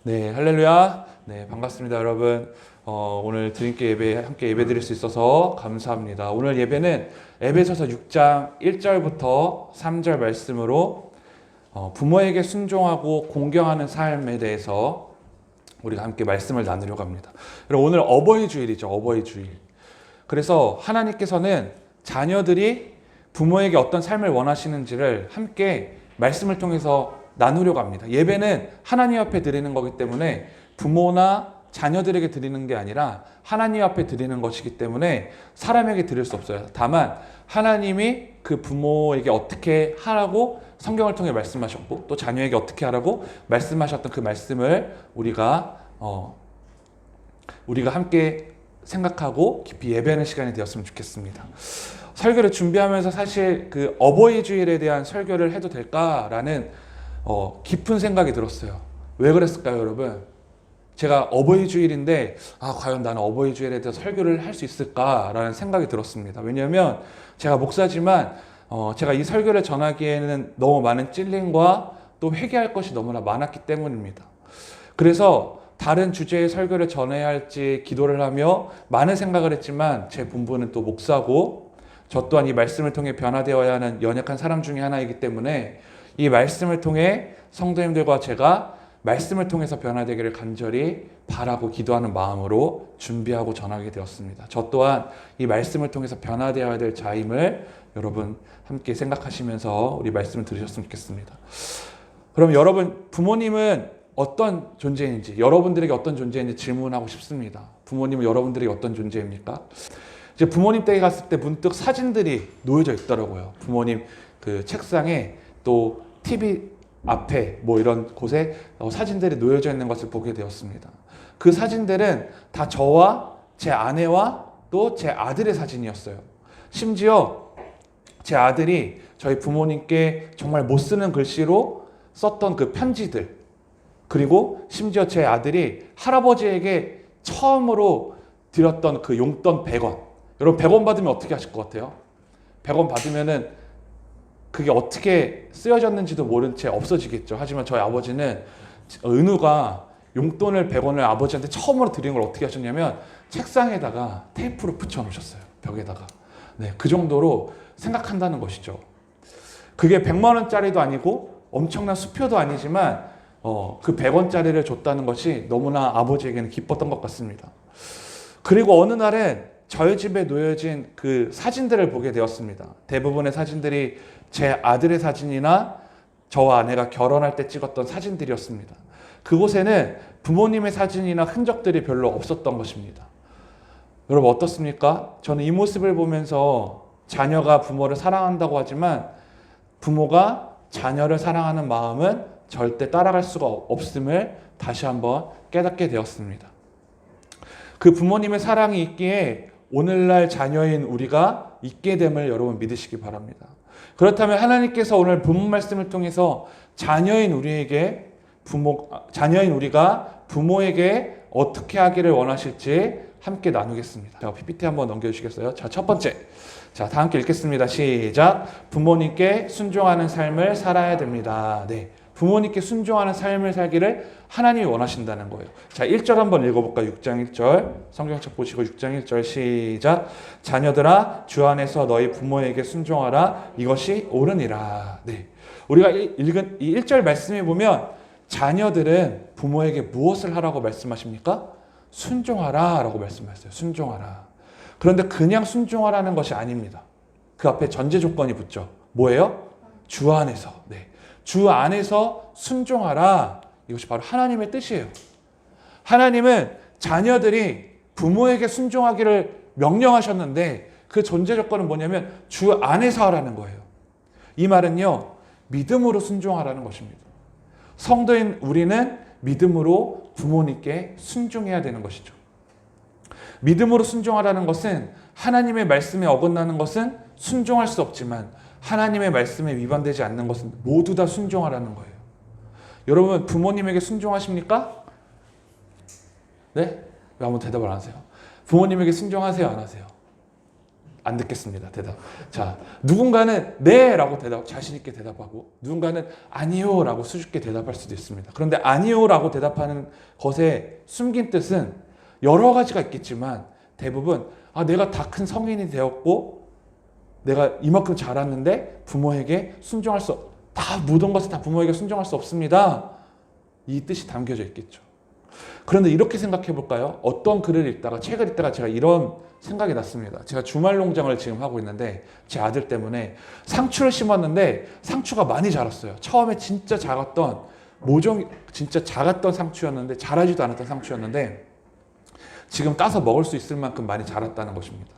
네, 할렐루야. 네, 반갑습니다, 여러분. 오늘 주님께 함께 예배 드릴 수 있어서 감사합니다. 오늘 예배는 에베소서 6장 1절부터 3절 말씀으로 부모에게 순종하고 공경하는 삶에 대해서 우리가 함께 말씀을 나누려고 합니다. 그리고 오늘 어버이 주일이죠, 어버이 주일. 그래서 하나님께서는 자녀들이 부모에게 어떤 삶을 원하시는지를 함께 말씀을 통해서 나누려고 합니다. 예배는 하나님 앞에 드리는 거기 때문에 부모나 자녀들에게 드리는 게 아니라 하나님 앞에 드리는 것이기 때문에 사람에게 드릴 수 없어요. 다만 하나님이 그 부모에게 어떻게 하라고 성경을 통해 말씀하셨고 또 자녀에게 어떻게 하라고 말씀하셨던 그 말씀을 우리가 함께 생각하고 깊이 예배하는 시간이 되었으면 좋겠습니다. 설교를 준비하면서 사실 그 어버이 주일에 대한 설교를 해도 될까라는 깊은 생각이 들었어요. 왜 그랬을까요, 여러분? 제가 어버이 주일인데 과연 나는 어버이 주일에 대해서 설교를 할 수 있을까라는 생각이 들었습니다. 왜냐하면 제가 목사지만 제가 이 설교를 전하기에는 너무 많은 찔림과 또 회개할 것이 너무나 많았기 때문입니다. 그래서 다른 주제의 설교를 전해야 할지 기도를 하며 많은 생각을 했지만 제 본분은 또 목사고 저 또한 이 말씀을 통해 변화되어야 하는 연약한 사람 중에 하나이기 때문에 이 말씀을 통해 성도님들과 제가 말씀을 통해서 변화되기를 간절히 바라고 기도하는 마음으로 준비하고 전하게 되었습니다. 저 또한 이 말씀을 통해서 변화되어야 될 자임을 여러분 함께 생각하시면서 우리 말씀을 들으셨으면 좋겠습니다. 그럼 여러분, 부모님은 어떤 존재인지, 여러분들에게 어떤 존재인지 질문하고 싶습니다. 부모님은 여러분들에게 어떤 존재입니까? 이제 부모님 댁에 갔을 때 문득 사진들이 놓여져 있더라고요. 부모님 그 책상에 또 TV 앞에 이런 곳에 사진들이 놓여져 있는 것을 보게 되었습니다. 그 사진들은 다 저와 제 아내와 또 제 아들의 사진이었어요. 심지어 제 아들이 저희 부모님께 정말 못 쓰는 글씨로 썼던 그 편지들, 그리고 심지어 제 아들이 할아버지에게 처음으로 드렸던 그 용돈 100원. 여러분 100원 받으면 어떻게 하실 것 같아요? 100원 받으면은 그게 어떻게 쓰여졌는지도 모른 채 없어지겠죠. 하지만 저희 아버지는 은우가 용돈을 100원을 아버지한테 처음으로 드린 걸 어떻게 하셨냐면 책상에다가 테이프로 붙여놓으셨어요. 벽에다가. 네, 그 정도로 생각한다는 것이죠. 그게 100만 원짜리도 아니고 엄청난 수표도 아니지만 그 100원짜리를 줬다는 것이 너무나 아버지에게는 기뻤던 것 같습니다. 그리고 어느 날은 저희 집에 놓여진 그 사진들을 보게 되었습니다. 대부분의 사진들이 제 아들의 사진이나 저와 아내가 결혼할 때 찍었던 사진들이었습니다. 그곳에는 부모님의 사진이나 흔적들이 별로 없었던 것입니다. 여러분 어떻습니까? 저는 이 모습을 보면서 자녀가 부모를 사랑한다고 하지만 부모가 자녀를 사랑하는 마음은 절대 따라갈 수가 없음을 다시 한번 깨닫게 되었습니다. 그 부모님의 사랑이 있기에 오늘날 자녀인 우리가 있게 됨을 여러분 믿으시기 바랍니다. 그렇다면 하나님께서 오늘 본문 말씀을 통해서 자녀인 우리가 부모에게 어떻게 하기를 원하실지 함께 나누겠습니다. 자, PPT 한번 넘겨주시겠어요? 자, 첫 번째. 자, 다 함께 읽겠습니다. 시작. 부모님께 순종하는 삶을 살아야 됩니다. 네. 부모님께 순종하는 삶을 살기를 하나님이 원하신다는 거예요. 자, 1절 한번 읽어볼까요? 6장 1절. 성경책 보시고 6장 1절 시작. 자녀들아, 주 안에서 너희 부모에게 순종하라. 이것이 옳으니라. 네. 우리가 읽은 이 1절 말씀에 보면 자녀들은 부모에게 무엇을 하라고 말씀하십니까? 순종하라 라고 말씀하셨어요. 순종하라. 그런데 그냥 순종하라는 것이 아닙니다. 그 앞에 전제 조건이 붙죠. 뭐예요? 주 안에서. 네. 주 안에서 순종하라. 이것이 바로 하나님의 뜻이에요. 하나님은 자녀들이 부모에게 순종하기를 명령하셨는데 그 전제 조건은 뭐냐면 주 안에서 하라는 거예요. 이 말은요, 믿음으로 순종하라는 것입니다. 성도인 우리는 믿음으로 부모님께 순종해야 되는 것이죠. 믿음으로 순종하라는 것은 하나님의 말씀에 어긋나는 것은 순종할 수 없지만 하나님의 말씀에 위반되지 않는 것은 모두 다 순종하라는 거예요. 여러분 부모님에게 순종하십니까? 네? 왜 아무 대답을 안 하세요? 부모님에게 순종하세요? 안 하세요? 안 듣겠습니다. 대답. 자, 누군가는 네라고 자신 있게 대답하고 누군가는 아니요라고 수줍게 대답할 수도 있습니다. 그런데 아니요라고 대답하는 것의 숨긴 뜻은 여러 가지가 있겠지만 대부분 내가 다 큰 성인이 되었고 내가 이만큼 자랐는데 부모에게 순종할 다 모든 것을 다 부모에게 순종할 수 없습니다. 이 뜻이 담겨져 있겠죠. 그런데 이렇게 생각해 볼까요? 어떤 글을 읽다가 책을 읽다가 제가 이런 생각이 났습니다. 제가 주말 농장을 지금 하고 있는데 제 아들 때문에 상추를 심었는데 상추가 많이 자랐어요. 처음에 진짜 작았던 진짜 작았던 상추였는데 자라지도 않았던 상추였는데 지금 따서 먹을 수 있을 만큼 많이 자랐다는 것입니다.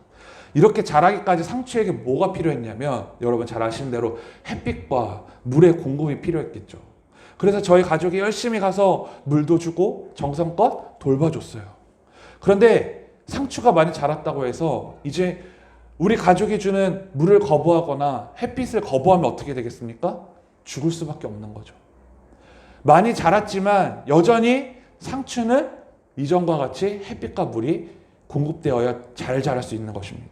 이렇게 자라기까지 상추에게 뭐가 필요했냐면 여러분 잘 아시는 대로 햇빛과 물의 공급이 필요했겠죠. 그래서 저희 가족이 열심히 가서 물도 주고 정성껏 돌봐줬어요. 그런데 상추가 많이 자랐다고 해서 이제 우리 가족이 주는 물을 거부하거나 햇빛을 거부하면 어떻게 되겠습니까? 죽을 수밖에 없는 거죠. 많이 자랐지만 여전히 상추는 이전과 같이 햇빛과 물이 공급되어야 잘 자랄 수 있는 것입니다.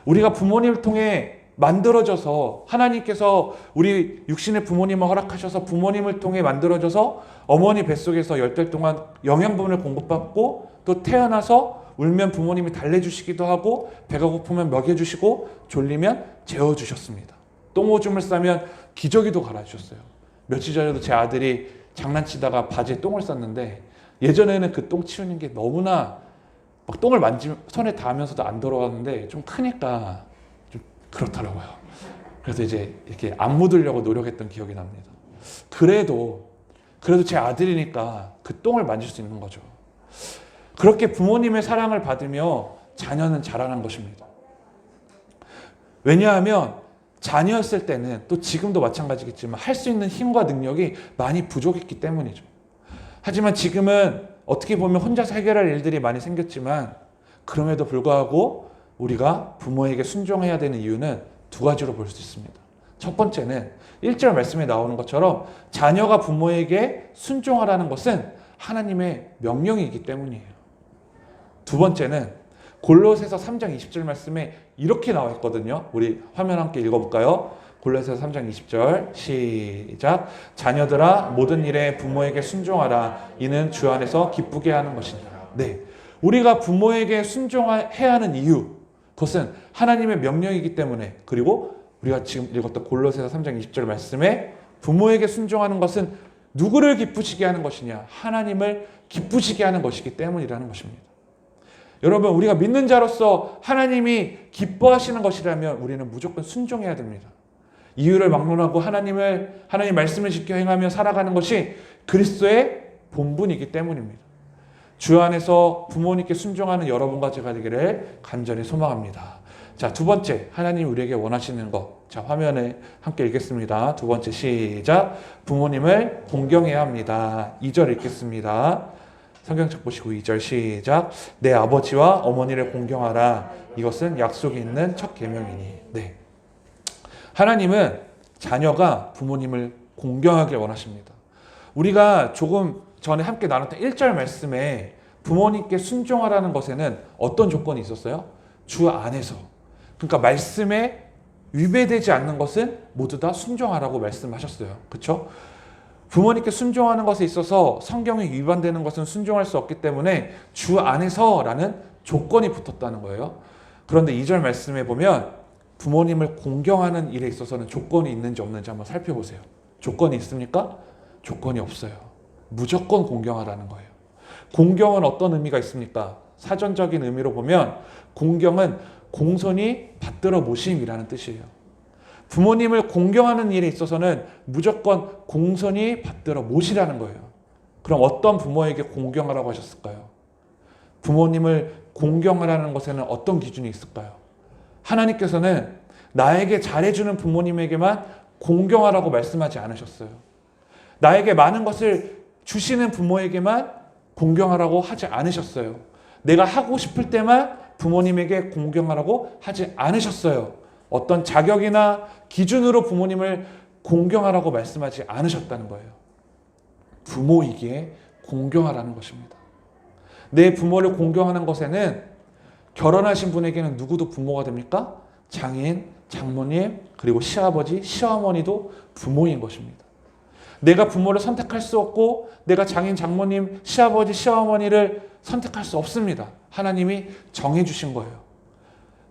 우리가 부모님을 통해 만들어져서 하나님께서 우리 육신의 부모님을 허락하셔서 부모님을 통해 만들어져서 어머니 뱃속에서 10달 동안 영양분을 공급받고 또 태어나서 울면 부모님이 달래주시기도 하고 배가 고프면 먹여주시고 졸리면 재워주셨습니다. 똥오줌을 싸면 기저귀도 갈아주셨어요. 며칠 전에도 제 아들이 장난치다가 바지에 똥을 쌌는데 예전에는 그 똥 치우는 게 너무나 막 똥을 손에 닿으면서도 안 더러웠는데 좀 크니까 좀 그렇더라고요. 그래서 이제 이렇게 안 묻으려고 노력했던 기억이 납니다. 그래도 제 아들이니까 그 똥을 만질 수 있는 거죠. 그렇게 부모님의 사랑을 받으며 자녀는 자라난 것입니다. 왜냐하면 자녀였을 때는 또 지금도 마찬가지겠지만 할 수 있는 힘과 능력이 많이 부족했기 때문이죠. 하지만 지금은 어떻게 보면 혼자서 해결할 일들이 많이 생겼지만 그럼에도 불구하고 우리가 부모에게 순종해야 되는 이유는 두 가지로 볼 수 있습니다. 첫 번째는 1절 말씀에 나오는 것처럼 자녀가 부모에게 순종하라는 것은 하나님의 명령이기 때문이에요. 두 번째는 골로새서 3장 20절 말씀에 이렇게 나와 있거든요. 우리 화면 함께 읽어볼까요? 골로새서 3장 20절 시작. 자녀들아 모든 일에 부모에게 순종하라. 이는 주 안에서 기쁘게 하는 것이니라. 네, 우리가 부모에게 순종해야 하는 이유, 그것은 하나님의 명령이기 때문에, 그리고 우리가 지금 읽었던 골로새서 3장 20절 말씀에 부모에게 순종하는 것은 누구를 기쁘시게 하는 것이냐? 하나님을 기쁘시게 하는 것이기 때문이라는 것입니다. 여러분, 우리가 믿는 자로서 하나님이 기뻐하시는 것이라면 우리는 무조건 순종해야 됩니다. 이유를 막론하고 하나님 말씀을 지켜 행하며 살아가는 것이 그리스도의 본분이기 때문입니다. 주 안에서 부모님께 순종하는 여러분과 제가 되기를 간절히 소망합니다. 자, 두 번째, 하나님이 우리에게 원하시는 것. 자, 화면에 함께 읽겠습니다. 두 번째 시작. 부모님을 공경해야 합니다. 2절 읽겠습니다. 성경책 보시고 2절 시작. 내 아버지와 어머니를 공경하라. 이것은 약속이 있는 첫 계명이니. 네. 하나님은 자녀가 부모님을 공경하길 원하십니다. 우리가 조금 전에 함께 나눴던 1절 말씀에 부모님께 순종하라는 것에는 어떤 조건이 있었어요? 주 안에서. 그러니까 말씀에 위배되지 않는 것은 모두 다 순종하라고 말씀하셨어요. 그렇죠? 부모님께 순종하는 것에 있어서 성경에 위반되는 것은 순종할 수 없기 때문에 주 안에서라는 조건이 붙었다는 거예요. 그런데 2절 말씀에 보면 부모님을 공경하는 일에 있어서는 조건이 있는지 없는지 한번 살펴보세요. 조건이 있습니까? 조건이 없어요. 무조건 공경하라는 거예요. 공경은 어떤 의미가 있습니까? 사전적인 의미로 보면 공경은 공손히 받들어 모심이라는 뜻이에요. 부모님을 공경하는 일에 있어서는 무조건 공손히 받들어 모시라는 거예요. 그럼 어떤 부모에게 공경하라고 하셨을까요? 부모님을 공경하라는 것에는 어떤 기준이 있을까요? 하나님께서는 나에게 잘해주는 부모님에게만 공경하라고 말씀하지 않으셨어요. 나에게 많은 것을 주시는 부모에게만 공경하라고 하지 않으셨어요. 내가 하고 싶을 때만 부모님에게 공경하라고 하지 않으셨어요. 어떤 자격이나 기준으로 부모님을 공경하라고 말씀하지 않으셨다는 거예요. 부모이기에 공경하라는 것입니다. 내 부모를 공경하는 것에는 결혼하신 분에게는 누구도 부모가 됩니까? 장인, 장모님, 그리고 시아버지, 시어머니도 부모인 것입니다. 내가 부모를 선택할 수 없고 내가 장인, 장모님, 시아버지, 시어머니를 선택할 수 없습니다. 하나님이 정해주신 거예요.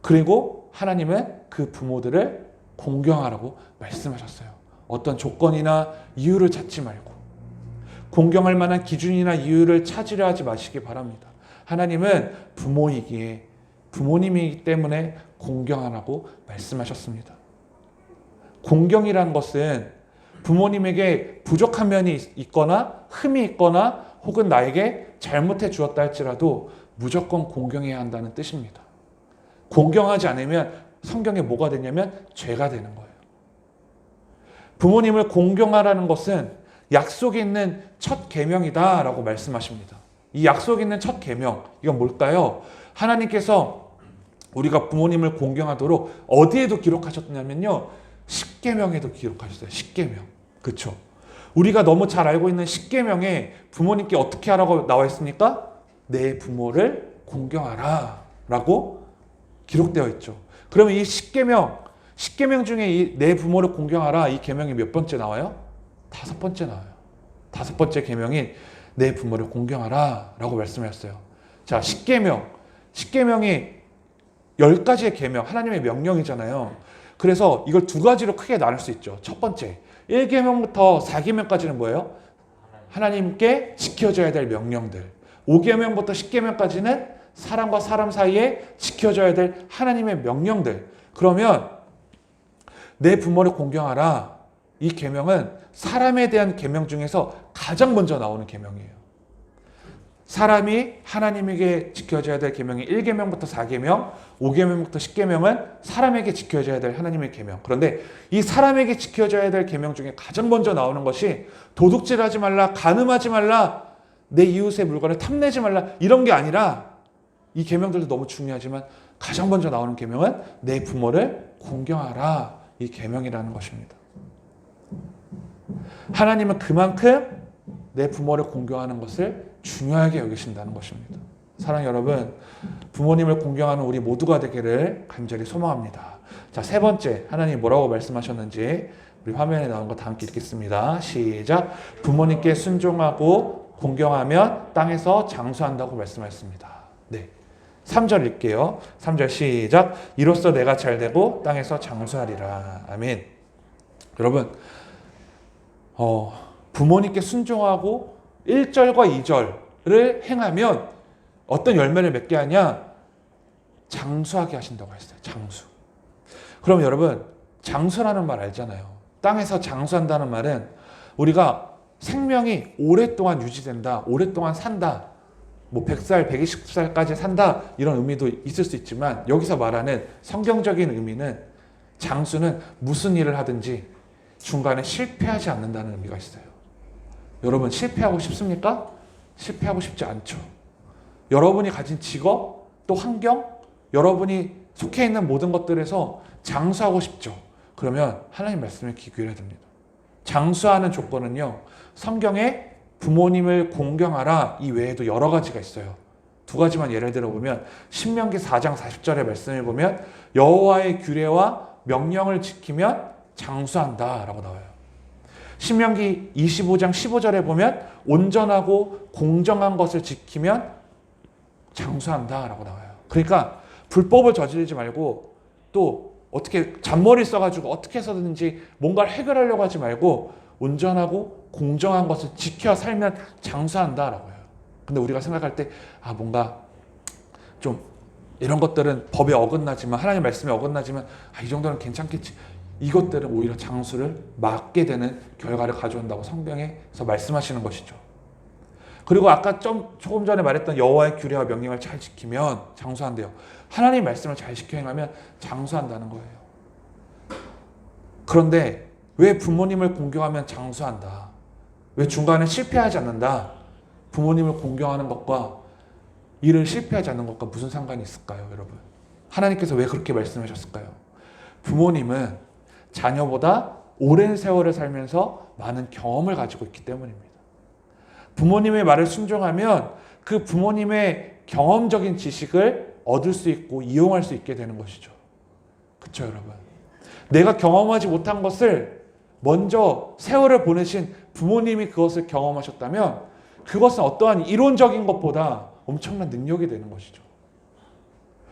그리고 하나님은 그 부모들을 공경하라고 말씀하셨어요. 어떤 조건이나 이유를 찾지 말고 공경할 만한 기준이나 이유를 찾으려 하지 마시기 바랍니다. 하나님은 부모이기에 부모님이기 때문에 공경하라고 말씀하셨습니다. 공경이란 것은 부모님에게 부족한 면이 있거나 흠이 있거나 혹은 나에게 잘못해 주었다 할지라도 무조건 공경해야 한다는 뜻입니다. 공경하지 않으면 성경에 뭐가 되냐면 죄가 되는 거예요. 부모님을 공경하라는 것은 약속이 있는 첫 계명이다라고 말씀하십니다. 이 약속이 있는 첫 계명, 이건 뭘까요? 하나님께서 우리가 부모님을 공경하도록 어디에도 기록하셨냐면요, 십계명에도 기록하셨어요. 십계명. 그렇죠? 우리가 너무 잘 알고 있는 십계명에 부모님께 어떻게 하라고 나와 있습니까? 내 부모를 공경하라 라고 기록되어 있죠. 그러면 이 십계명 중에 이 내 부모를 공경하라 이 계명이 몇 번째 나와요? 5번째 나와요. 5번째 계명인 내 부모를 공경하라 라고 말씀하셨어요. 자, 십계명이 10가지의 계명, 하나님의 명령이잖아요. 그래서 이걸 2가지로 크게 나눌 수 있죠. 첫 번째, 1계명부터 4계명까지는 뭐예요? 하나님께 지켜져야 될 명령들. 5계명부터 10계명까지는 사람과 사람 사이에 지켜져야 될 하나님의 명령들. 그러면 내 부모를 공경하라. 이 계명은 사람에 대한 계명 중에서 가장 먼저 나오는 계명이에요. 사람이 하나님에게 지켜져야 될 계명이 1계명부터 4계명, 5계명부터 10계명은 사람에게 지켜져야 될 하나님의 계명. 그런데 이 사람에게 지켜져야 될 계명 중에 가장 먼저 나오는 것이 도둑질하지 말라, 간음하지 말라, 내 이웃의 물건을 탐내지 말라 이런 게 아니라 이 계명들도 너무 중요하지만 가장 먼저 나오는 계명은 내 부모를 공경하라 이 계명이라는 것입니다. 하나님은 그만큼 내 부모를 공경하는 것을 중요하게 여기신다는 것입니다. 사랑하는 여러분, 부모님을 공경하는 우리 모두가 되기를 간절히 소망합니다. 자, 3번째, 하나님 뭐라고 말씀하셨는지 우리 화면에 나온 거 다 함께 읽겠습니다. 시작. 부모님께 순종하고 공경하면 땅에서 장수한다고 말씀하셨습니다. 네. 3절 읽게요. 3절 시작. 이로써 내가 잘되고 땅에서 장수하리라. 아멘. 여러분, 부모님께 순종하고 1절과 2절을 행하면 어떤 열매를 맺게 하냐? 장수하게 하신다고 했어요. 장수. 그럼 여러분, 장수라는 말 알잖아요. 땅에서 장수한다는 말은 우리가 생명이 오랫동안 유지된다, 오랫동안 산다, 뭐 100살, 120살까지 산다 이런 의미도 있을 수 있지만 여기서 말하는 성경적인 의미는 장수는 무슨 일을 하든지 중간에 실패하지 않는다는 의미가 있어요. 여러분 실패하고 싶습니까? 실패하고 싶지 않죠. 여러분이 가진 직업, 또 환경, 여러분이 속해 있는 모든 것들에서 장수하고 싶죠. 그러면 하나님 말씀에 귀 기울여야 됩니다. 장수하는 조건은요, 성경에 부모님을 공경하라 이 외에도 여러 가지가 있어요. 2가지만 예를 들어보면 신명기 4장 40절의 말씀을 보면 여호와의 규례와 명령을 지키면 장수한다 라고 나와요. 신명기 25장 15절에 보면 온전하고 공정한 것을 지키면 장수한다 라고 나와요. 그러니까 불법을 저지르지 말고 또 어떻게 잔머리 써가지고 어떻게 해서든지 뭔가를 해결하려고 하지 말고 온전하고 공정한 것을 지켜 살면 장수한다라고 해요. 근데 우리가 생각할 때 뭔가 좀 이런 것들은 법에 어긋나지만 하나님 말씀에 어긋나지만 이 정도는 괜찮겠지. 이것들은 오히려 장수를 막게 되는 결과를 가져온다고 성경에서 말씀하시는 것이죠. 그리고 아까 조금 전에 말했던 여호와의 규례와 명령을 잘 지키면 장수한대요. 하나님 말씀을 잘 지켜 행하면 장수한다는 거예요. 그런데 왜 부모님을 공경하면 장수한다? 왜 중간에 실패하지 않는다? 부모님을 공경하는 것과 일을 실패하지 않는 것과 무슨 상관이 있을까요, 여러분? 하나님께서 왜 그렇게 말씀하셨을까요? 부모님은 자녀보다 오랜 세월을 살면서 많은 경험을 가지고 있기 때문입니다. 부모님의 말을 순종하면 그 부모님의 경험적인 지식을 얻을 수 있고 이용할 수 있게 되는 것이죠. 그렇죠, 여러분? 내가 경험하지 못한 것을 먼저 세월을 보내신 부모님이 그것을 경험하셨다면 그것은 어떠한 이론적인 것보다 엄청난 능력이 되는 것이죠.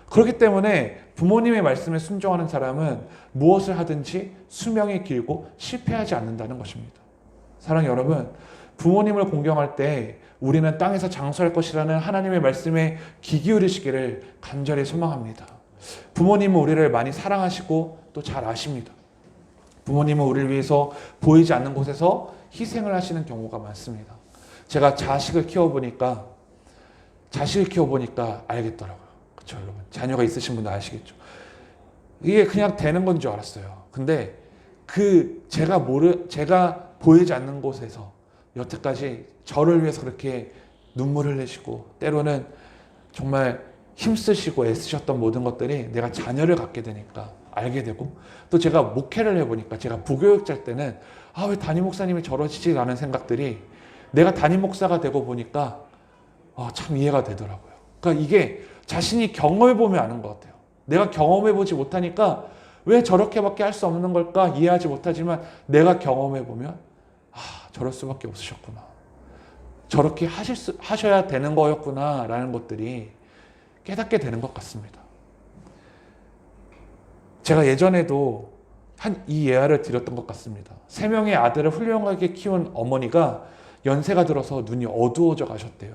그렇기 때문에 부모님의 말씀에 순종하는 사람은 무엇을 하든지 수명이 길고 실패하지 않는다는 것입니다. 사랑하는 여러분, 부모님을 공경할 때 우리는 땅에서 장수할 것이라는 하나님의 말씀에 귀 기울이시기를 간절히 소망합니다. 부모님은 우리를 많이 사랑하시고 또 잘 아십니다. 부모님은 우리를 위해서 보이지 않는 곳에서 희생을 하시는 경우가 많습니다. 제가 자식을 키워보니까 알겠더라고요. 그렇죠, 여러분? 자녀가 있으신 분들 아시겠죠? 이게 그냥 되는 건 줄 알았어요. 근데 제가 보이지 않는 곳에서 여태까지 저를 위해서 그렇게 눈물을 흘리시고 때로는 정말 힘쓰시고 애쓰셨던 모든 것들이 내가 자녀를 갖게 되니까 알게 되고, 또 제가 목회를 해보니까, 제가 부교육자일 때는 왜 담임 목사님이 저러시지 라는 생각들이 내가 담임 목사가 되고 보니까 참 이해가 되더라고요. 그러니까 이게 자신이 경험해보면 아는 것 같아요. 내가 경험해보지 못하니까 왜 저렇게밖에 할 수 없는 걸까 이해하지 못하지만, 내가 경험해보면 저럴 수밖에 없으셨구나, 저렇게 하셔야 되는 거였구나 라는 것들이 깨닫게 되는 것 같습니다. 제가 예전에도 이 예화를 드렸던 것 같습니다. 3명의 아들을 훌륭하게 키운 어머니가 연세가 들어서 눈이 어두워져 가셨대요.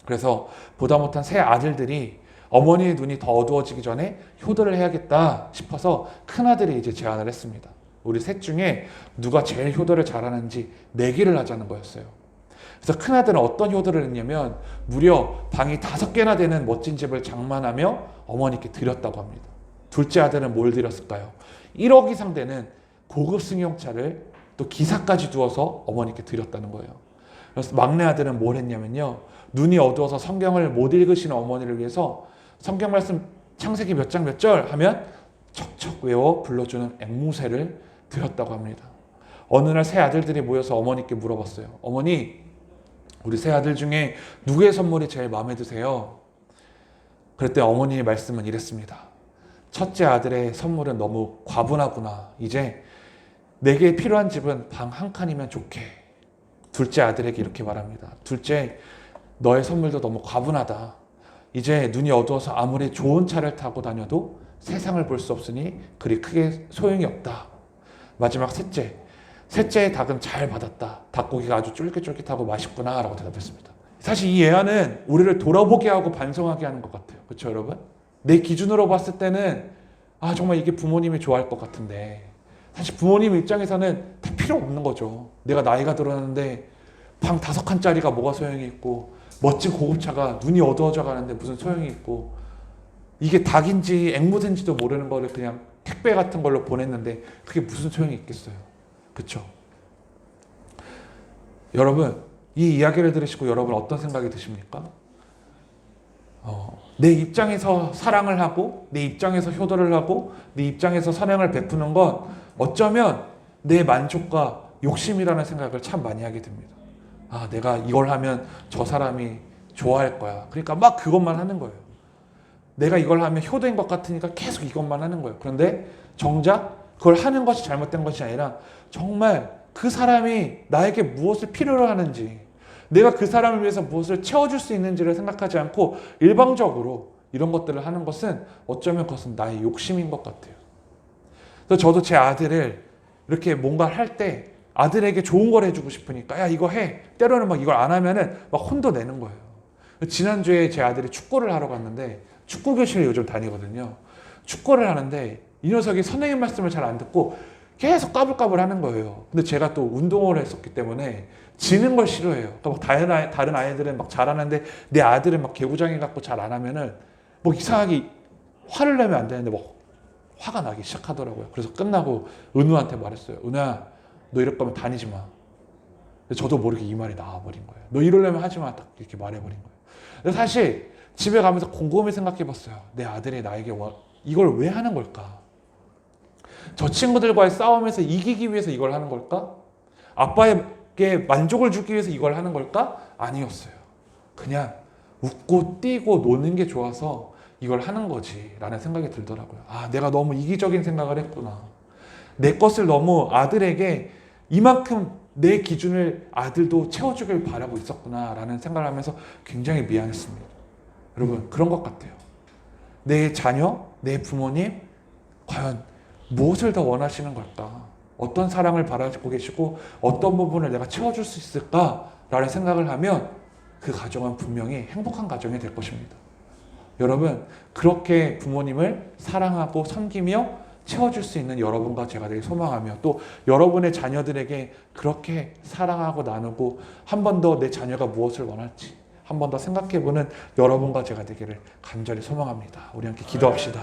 그래서 보다 못한 세 아들들이 어머니의 눈이 더 어두워지기 전에 효도를 해야겠다 싶어서 큰아들이 이제 제안을 했습니다. 우리 셋 중에 누가 제일 효도를 잘하는지 내기를 하자는 거였어요. 그래서 큰아들은 어떤 효도를 했냐면 무려 방이 5개나 되는 멋진 집을 장만하며 어머니께 드렸다고 합니다. 둘째 아들은 뭘 드렸을까요? 1억 이상 되는 고급 승용차를 또 기사까지 두어서 어머니께 드렸다는 거예요. 그래서 막내 아들은 뭘 했냐면요, 눈이 어두워서 성경을 못 읽으시는 어머니를 위해서 성경 말씀 창세기 몇 장 몇 절 하면 척척 외워 불러주는 앵무새를 드렸다고 합니다. 어느 날 세 아들들이 모여서 어머니께 물어봤어요. 어머니, 우리 세 아들 중에 누구의 선물이 제일 마음에 드세요? 그랬더니 어머니의 말씀은 이랬습니다. 첫째 아들의 선물은 너무 과분하구나. 이제 내게 필요한 집은 방 한 칸이면 좋게. 둘째 아들에게 이렇게 말합니다. 둘째, 너의 선물도 너무 과분하다. 이제 눈이 어두워서 아무리 좋은 차를 타고 다녀도 세상을 볼 수 없으니 그리 크게 소용이 없다. 마지막 셋째의 닭은 잘 받았다. 닭고기가 아주 쫄깃쫄깃하고 맛있구나 라고 대답했습니다. 사실 이 예화는 우리를 돌아보게 하고 반성하게 하는 것 같아요. 그렇죠, 여러분? 내 기준으로 봤을 때는 정말 이게 부모님이 좋아할 것 같은데, 사실 부모님 입장에서는 다 필요 없는 거죠. 내가 나이가 들었는데 방 5칸짜리가 뭐가 소용이 있고, 멋진 고급차가 눈이 어두워져 가는데 무슨 소용이 있고, 이게 닭인지 앵무새인지도 모르는 거를 그냥 택배 같은 걸로 보냈는데 그게 무슨 소용이 있겠어요. 그렇죠? 여러분, 이 이야기를 들으시고 여러분 어떤 생각이 드십니까? 내 입장에서 사랑을 하고, 내 입장에서 효도를 하고, 내 입장에서 선행을 베푸는 건 어쩌면 내 만족과 욕심이라는 생각을 참 많이 하게 됩니다. 내가 이걸 하면 저 사람이 좋아할 거야. 그러니까 막 그것만 하는 거예요. 내가 이걸 하면 효도인 것 같으니까 계속 이것만 하는 거예요. 그런데 정작 그걸 하는 것이 잘못된 것이 아니라 정말 그 사람이 나에게 무엇을 필요로 하는지, 내가 그 사람을 위해서 무엇을 채워줄 수 있는지를 생각하지 않고 일방적으로 이런 것들을 하는 것은 어쩌면 그것은 나의 욕심인 것 같아요. 그래서 저도 제 아들을 이렇게 뭔가를 할 때 아들에게 좋은 걸 해주고 싶으니까 야 이거 해. 때로는 막 이걸 안 하면은 막 혼도 내는 거예요. 지난주에 제 아들이 축구를 하러 갔는데, 축구 교실에 요즘 다니거든요. 축구를 하는데 이 녀석이 선생님 말씀을 잘 안 듣고 계속 까불까불 하는 거예요. 근데 제가 또 운동을 했었기 때문에 지는 걸 싫어해요. 그러니까 막 다른 아이들은 막 잘하는데 내 아들은 막 개구장이 갖고 잘 안 하면은 뭐 이상하게 화를 내면 안 되는데 막 화가 나기 시작하더라고요. 그래서 끝나고 은우한테 말했어요. 은우야, 너 이럴 거면 다니지 마. 근데 저도 모르게 이 말이 나와버린 거예요. 너 이러려면 하지 마. 딱 이렇게 말해버린 거예요. 근데 사실 집에 가면서 곰곰이 생각해봤어요. 내 아들이 나에게 이걸 왜 하는 걸까? 저 친구들과의 싸움에서 이기기 위해서 이걸 하는 걸까? 아빠에게 만족을 주기 위해서 이걸 하는 걸까? 아니었어요. 그냥 웃고 뛰고 노는 게 좋아서 이걸 하는 거지 라는 생각이 들더라고요. 아, 내가 너무 이기적인 생각을 했구나. 내 것을 너무 아들에게 이만큼 내 기준을 아들도 채워주길 바라고 있었구나 라는 생각을 하면서 굉장히 미안했습니다. 여러분, 그런 것 같아요. 내 자녀, 내 부모님 과연 무엇을 더 원하시는 걸까? 어떤 사랑을 바라고 계시고 어떤 부분을 내가 채워줄 수 있을까라는 생각을 하면 그 가정은 분명히 행복한 가정이 될 것입니다. 여러분, 그렇게 부모님을 사랑하고 섬기며 채워줄 수 있는 여러분과 제가 되길 소망하며, 또 여러분의 자녀들에게 그렇게 사랑하고 나누고 한 번 더 내 자녀가 무엇을 원할지 한 번 더 생각해보는 여러분과 제가 되기를 간절히 소망합니다. 우리 함께 기도합시다.